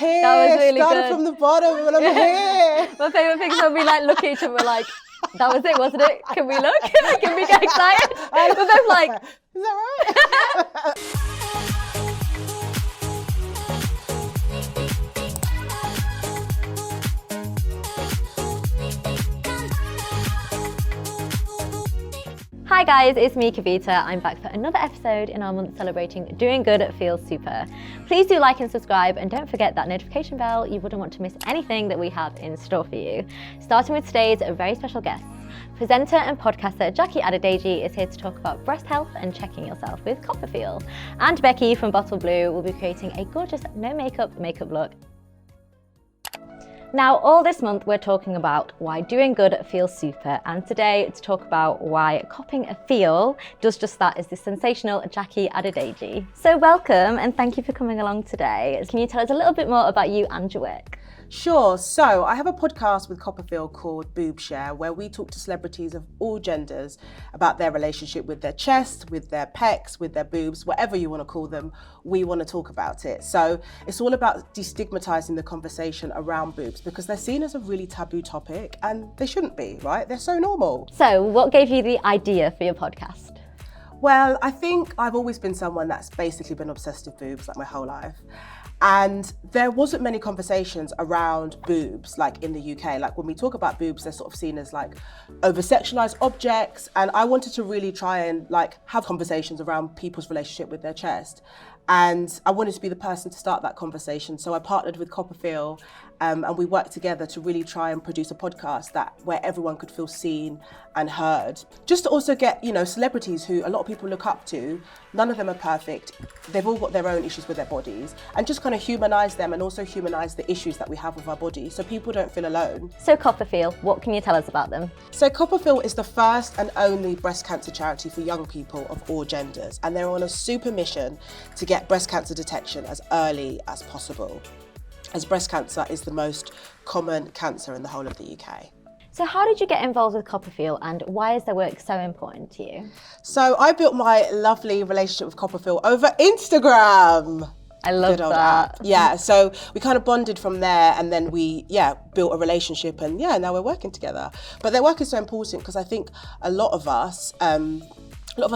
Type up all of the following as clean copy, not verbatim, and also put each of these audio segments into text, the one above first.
here. That was really Started good. from the bottom and I'm here. My favourite thing is when we like look at each other, we're like, that was it, wasn't it? Can we look? Can we get excited? We're both like, is that right? Hi guys, it's me Kavita. I'm back for another episode in our month celebrating Doing Good Feels Super. Please do like and subscribe, and don't forget that notification bell. You wouldn't want to miss anything that we have in store for you. Starting with today's very special guests. Presenter and podcaster Jackie Adedeji is here to talk about breast health and checking yourself with CoppaFeel. And Becky from Bottle Blue will be creating a gorgeous no makeup look. Now, all this month we're talking about why doing good feels super, and today to talk about why copping a feel does just that is the sensational Jackie Adedeji. So welcome and thank you for coming along today. Can you tell us a little bit more about you and your work? Sure. So I have a podcast with CoppaFeel called Boob Share, where we talk to celebrities of all genders about their relationship with their chest, with their pecs, with their boobs, whatever you want to call them. We want to talk about it. So it's all about destigmatizing the conversation around boobs because they're seen as a really taboo topic and they shouldn't be, right? They're so normal. So what gave you the idea for your podcast? Well, I think I've always been someone that's basically been obsessed with boobs like my whole life. And there wasn't many conversations around boobs, like in the UK. Like when we talk about boobs, they're sort of seen as like over-sexualized objects. And I wanted to really try and like have conversations around people's relationship with their chest. And I wanted to be the person to start that conversation. So I partnered with CoppaFeel and we worked together to really try and produce a podcast where everyone could feel seen and heard. Just to also get, celebrities who a lot of people look up to. None of them are perfect. They've all got their own issues with their bodies, and just kind of humanize them and also humanize the issues that we have with our bodies so people don't feel alone. So CoppaFeel, what can you tell us about them? So CoppaFeel is the first and only breast cancer charity for young people of all genders, and they're on a super mission to get breast cancer detection as early as possible, as breast cancer is the most common cancer in the whole of the UK. So how did you get involved with CoppaFeel and why is their work so important to you? So I built my lovely relationship with CoppaFeel over Instagram. I love that. Yeah, so we kind of bonded from there and then we, built a relationship and now we're working together. But their work is so important because I think a lot of us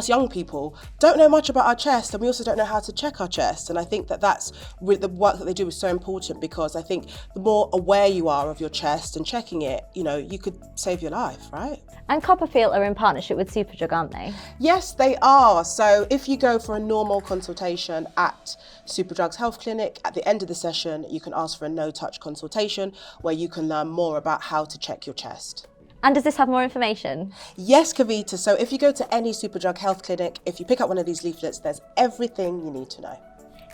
young people don't know much about our chest, and we also don't know how to check our chest. And I think that's really, the work that they do is so important because I think the more aware you are of your chest and checking it, you could save your life, right? And CoppaFeel are in partnership with Superdrug, aren't they? Yes, they are. So if you go for a normal consultation at Superdrug's health clinic, at the end of the session, you can ask for a no-touch consultation where you can learn more about how to check your chest. And does this have more information? Yes, Kavita. So if you go to any Superdrug health clinic, if you pick up one of these leaflets, there's everything you need to know.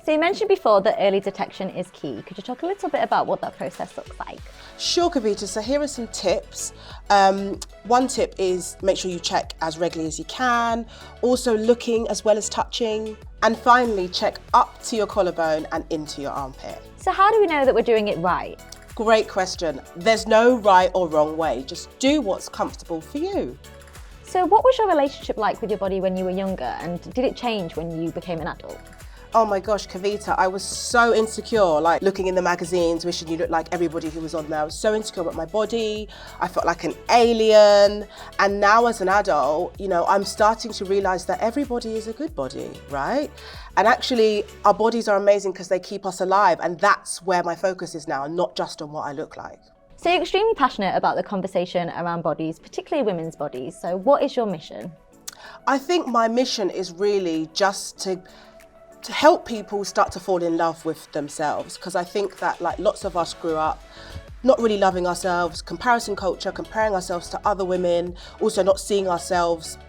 So you mentioned before that early detection is key. Could you talk a little bit about what that process looks like? Sure, Kavita. So here are some tips. One tip is make sure you check as regularly as you can, also looking as well as touching. And finally, check up to your collarbone and into your armpit. So how do we know that we're doing it right? Great question. There's no right or wrong way. Just do what's comfortable for you. So what was your relationship like with your body when you were younger, and did it change when you became an adult? Oh my gosh, Kavita, I was so insecure, like looking in the magazines, wishing you looked like everybody who was on there. I was so insecure about my body. I felt like an alien. And now as an adult, I'm starting to realize that everybody is a good body, right? And actually, our bodies are amazing because they keep us alive. And that's where my focus is now, not just on what I look like. So you're extremely passionate about the conversation around bodies, particularly women's bodies. So what is your mission? I think my mission is really just to help people start to fall in love with themselves, because I think that lots of us grew up not really loving ourselves, comparison culture, comparing ourselves to other women, also not seeing ourselves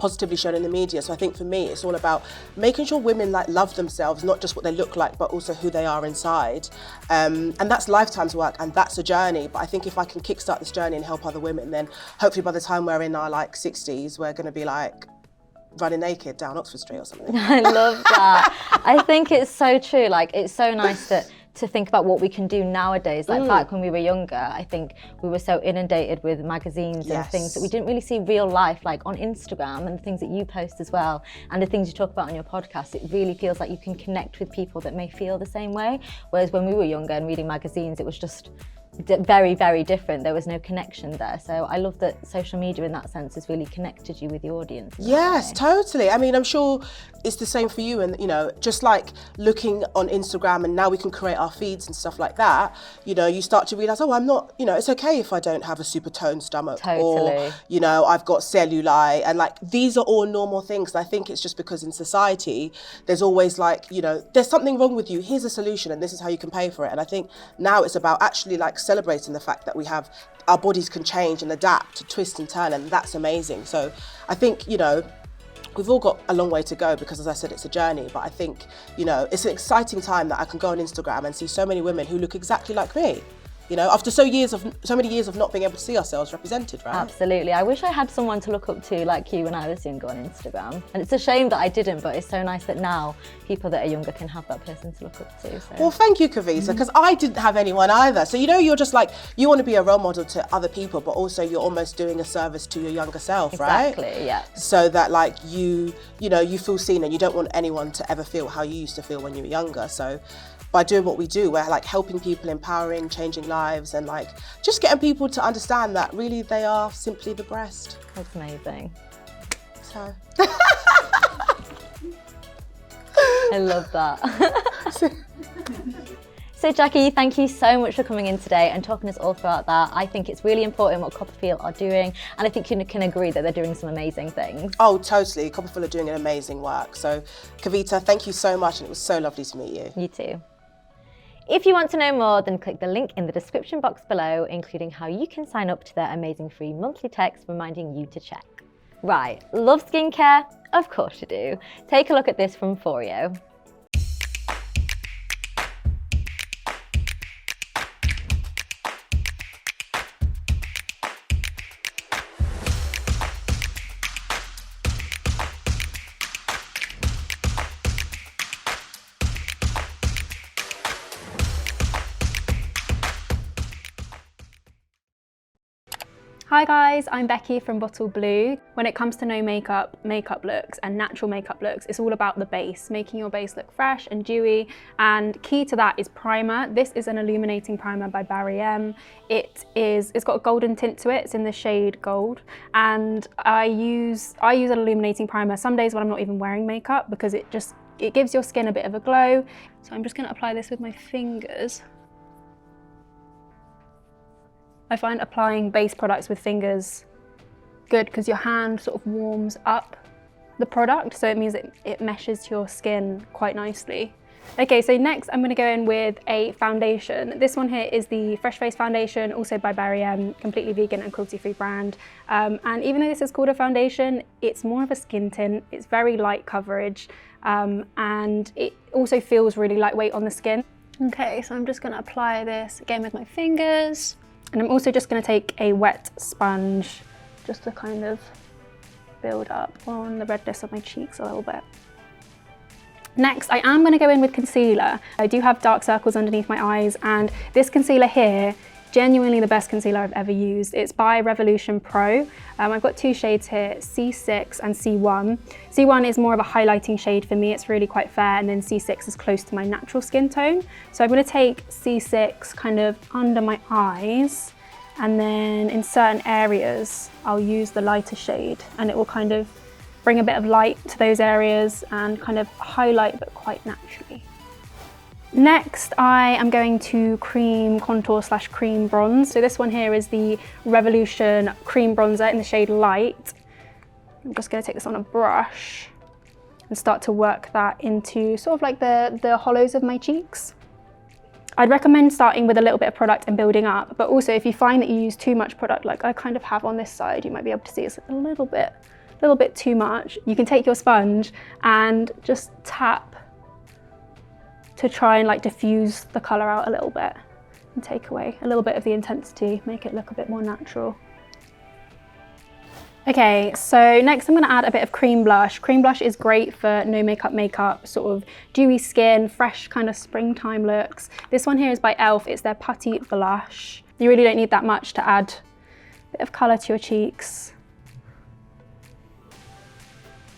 positively shown in the media. So I think for me, it's all about making sure women love themselves, not just what they look like, but also who they are inside. And that's lifetime's work and that's a journey. But I think if I can kickstart this journey and help other women, then hopefully by the time we're in our 60s, we're going to be running naked down Oxford Street or something. I love that. I think it's so true. It's so nice that to think about what we can do nowadays. Like back when we were younger, I think we were so inundated with magazines and things that we didn't really see real life, like on Instagram and the things that you post as well, and the things you talk about on your podcast. It really feels like you can connect with people that may feel the same way. Whereas when we were younger and reading magazines, it was just very, very different. There was no connection there. So I love that social media in that sense has really connected you with the audience. Yes, totally. I mean, I'm sure it's the same for you, and you know, just like looking on Instagram and now we can create our feeds and stuff like that, you know, you start to realize, oh, I'm not, you know, it's okay if I don't have a super toned stomach, or, you know, I've got cellulite, and like these are all normal things. And I think it's just because in society there's always like, you know, there's something wrong with you, here's a solution and this is how you can pay for it. And I think now it's about actually like celebrating the fact that we have, our bodies can change and adapt to twist and turn, and that's amazing. So I think, you know, we've all got a long way to go because, as I said, it's a journey. But I think, you know, it's an exciting time that I can go on Instagram and see so many women who look exactly like me. You know, after so many years of not being able to see ourselves represented, right? Absolutely. I wish I had someone to look up to like you when I was younger on Instagram. And it's a shame that I didn't, but it's so nice that now people that are younger can have that person to look up to. So. Well, thank you, Kavita, because I didn't have anyone either. So, you know, you're just like, you want to be a role model to other people, but also you're almost doing a service to your younger self, right? Exactly, yeah. So that like you know, you feel seen, and you don't want anyone to ever feel how you used to feel when you were younger. So by doing what we do, we're like helping people, empowering, changing lives, and like just getting people to understand that really they are simply the breast. That's amazing. So. I love that. So Jackie, thank you so much for coming in today and talking us all throughout that. I think it's really important what CoppaFeel are doing, and I think you can agree that they're doing some amazing things. Oh, totally. CoppaFeel are doing an amazing work. So Kavita, thank you so much, and it was so lovely to meet you. You too. If you want to know more, then click the link in the description box below, including how you can sign up to their amazing free monthly text reminding you to check. Right, love skincare? Of course you do. Take a look at this from Forio. Hi guys, I'm Becky from Bottle Blue. When it comes to no makeup looks and natural makeup looks, it's all about the base, making your base look fresh and dewy, and key to that is primer. This is an illuminating primer by Barry M. It's got a golden tint to it, it's in the shade gold, and I use an illuminating primer some days when I'm not even wearing makeup because it gives your skin a bit of a glow. So I'm just gonna apply this with my fingers. I find applying base products with fingers good because your hand sort of warms up the product, so it means it meshes to your skin quite nicely. Okay, so next I'm going to go in with a foundation. This one here is the Fresh Face Foundation, also by Barry M, completely vegan and cruelty-free brand. And even though this is called a foundation, it's more of a skin tint. It's very light coverage, and it also feels really lightweight on the skin. Okay, so I'm just going to apply this again with my fingers. And I'm also just going to take a wet sponge just to kind of build up on the redness of my cheeks a little bit. Next, I am going to go in with concealer. I do have dark circles underneath my eyes, and this concealer here, genuinely the best concealer I've ever used. It's by Revolution Pro. I've got two shades here, C6 and C1. C1 is more of a highlighting shade for me, it's really quite fair, and then C6 is close to my natural skin tone. So I'm going to take C6 kind of under my eyes, and then in certain areas I'll use the lighter shade, and it will kind of bring a bit of light to those areas and kind of highlight, but quite naturally. Next, I am going to cream contour / cream bronze. So this one here is the Revolution Cream Bronzer in the shade Light. I'm just going to take this on a brush and start to work that into sort of like the hollows of my cheeks. I'd recommend starting with a little bit of product and building up, but also if you find that you use too much product, like I kind of have on this side, you might be able to see it's a little bit too much. You can take your sponge and just tap to try and like diffuse the colour out a little bit and take away a little bit of the intensity, make it look a bit more natural. Okay, so next I'm going to add a bit of cream blush. Cream blush is great for no makeup, sort of dewy skin, fresh kind of springtime looks. This one here is by e.l.f. It's their Putty Blush. You really don't need that much to add a bit of colour to your cheeks.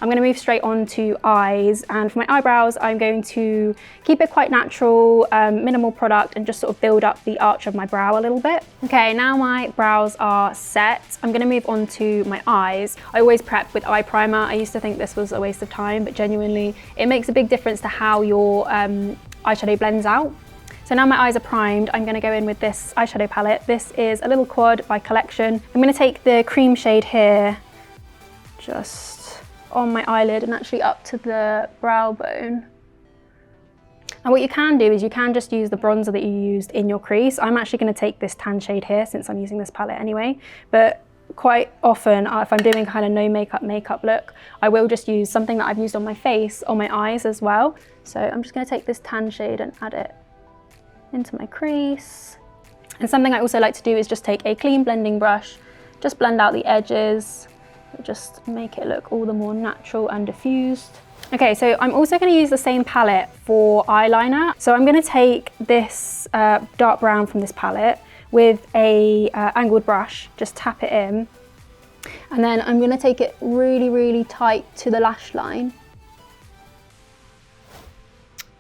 I'm going to move straight on to eyes, and for my eyebrows I'm going to keep it quite natural, minimal product, and just sort of build up the arch of my brow a little bit. Okay, now my brows are set. I'm going to move on to my eyes. I always prep with eye primer. I used to think this was a waste of time, but genuinely it makes a big difference to how your eyeshadow blends out. So now my eyes are primed, I'm going to go in with this eyeshadow palette. This is a little quad by Complexion. I'm going to take the cream shade here, just on my eyelid and actually up to the brow bone. And what you can do is you can just use the bronzer that you used in your crease. I'm actually going to take this tan shade here since I'm using this palette anyway, but quite often if I'm doing kind of no makeup look, I will just use something that I've used on my face on my eyes as well. So I'm just going to take this tan shade and add it into my crease. And something I also like to do is just take a clean blending brush, just blend out the edges, just make it look all the more natural and diffused. Okay, so I'm also going to use the same palette for eyeliner. So I'm going to take this dark brown from this palette with a angled brush, just tap it in, and then I'm going to take it really, really tight to the lash line.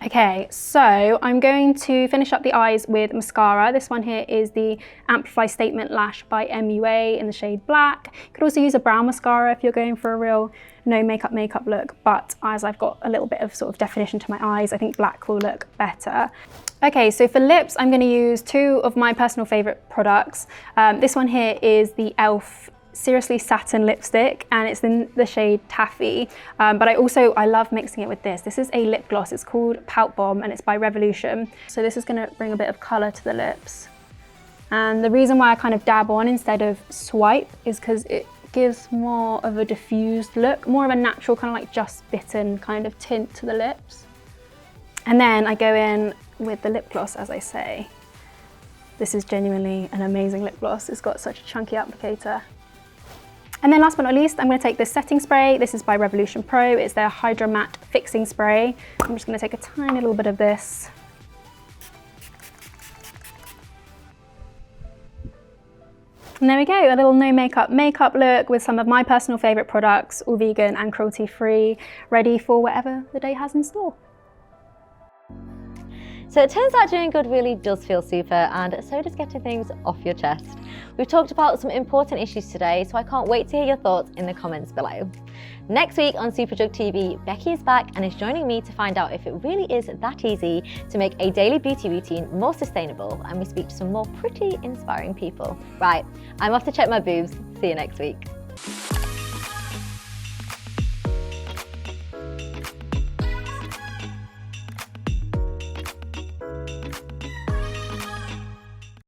Okay, so I'm going to finish up the eyes with mascara. This one here is the SRSLY Statement Lash by MUA in the shade Black. You could also use a brown mascara if you're going for a real no makeup look, but as I've got a little bit of sort of definition to my eyes, I think black will look better. Okay, so for lips, I'm going to use two of my personal favorite products. This one here is the e.l.f. Seriously Satin Lipstick, and it's in the shade Taffy, but I love mixing it with this. This is a lip gloss. It's called Pout Bomb and it's by Revolution. So this is going to bring a bit of colour to the lips. And the reason why I kind of dab on instead of swipe is because it gives more of a diffused look, more of a natural kind of like just bitten kind of tint to the lips. And then I go in with the lip gloss, as I say. This is genuinely an amazing lip gloss. It's got such a chunky applicator. And then last but not least, I'm going to take this setting spray. This is by Revolution Pro. It's their Hydra Matte Fixing Spray. I'm just going to take a tiny little bit of this. And there we go, a little no makeup look with some of my personal favourite products, all vegan and cruelty free, ready for whatever the day has in store. So it turns out doing good really does feel super, and so does getting things off your chest. We've talked about some important issues today, so I can't wait to hear your thoughts in the comments below. Next week on Superdrug TV, Becky is back and is joining me to find out if it really is that easy to make a daily beauty routine more sustainable, and we speak to some more pretty inspiring people. Right, I'm off to check my boobs. See you next week.